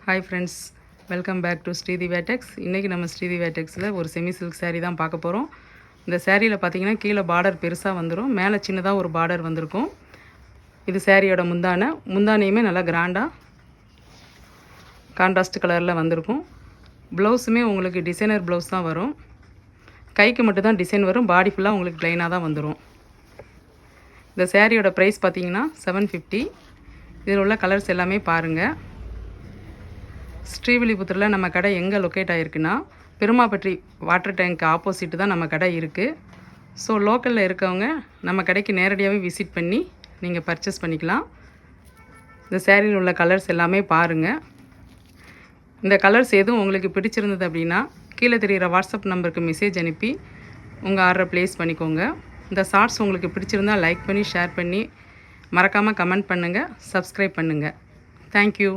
Hi friends, welcome back to Sridhi வேட்டெக்ஸ். இன்றைக்கி நம்ம ஸ்ரீதி வேட்டெக்ஸில் ஒரு செமி சில்க் saree தான் பார்க்க போகிறோம். இந்த சேரீயில் பார்த்திங்கன்னா கீழே பார்டர் பெருசாக வந்துடும், மேலே சின்னதாக ஒரு பார்டர் வந்திருக்கும். இது சேரீயோட முந்தானையுமே நல்லா கிராண்டாக கான்ட்ராஸ்ட் கலரில் வந்திருக்கும். ப்ளவுஸுமே உங்களுக்கு டிசைனர் ப்ளவுஸ் தான் வரும். கைக்கு மட்டும்தான் டிசைன் வரும், பாடி ஃபுல்லாக உங்களுக்கு ப்ளைனாக தான் வந்துடும். இந்த சேரீயோட ப்ரைஸ் பார்த்திங்கன்னா 750. இதில் உள்ள கலர்ஸ் எல்லாமே பாருங்கள். ஸ்ரீவில்லிபுத்தூரில் நம்ம கடை எங்கே லொக்கேட் ஆகிருக்குன்னா, பெருமாப்பட்டி வாட்டர் டேங்க் ஆப்போசிட்டு தான் நம்ம கடை இருக்குது. ஸோ லோக்கலில் இருக்கவங்க நம்ம கடைக்கு நேரடியாகவே விசிட் பண்ணி நீங்கள் பர்ச்சேஸ் பண்ணிக்கலாம். இந்த சேரீயில் உள்ள கலர்ஸ் எல்லாமே பாருங்கள். இந்த கலர்ஸ் எதுவும் உங்களுக்கு பிடிச்சிருந்தது அப்படின்னா கீழே தெரிகிற வாட்ஸ்அப் நம்பருக்கு மெசேஜ் அனுப்பி உங்கள் ஆர்டரை ப்ளேஸ் பண்ணிக்கோங்க. இந்த ஷார்ட்ஸ் உங்களுக்கு பிடிச்சிருந்தால் லைக் பண்ணி ஷேர் பண்ணி மறக்காமல் கமெண்ட் பண்ணுங்கள், சப்ஸ்கிரைப் பண்ணுங்கள். தேங்க்யூ.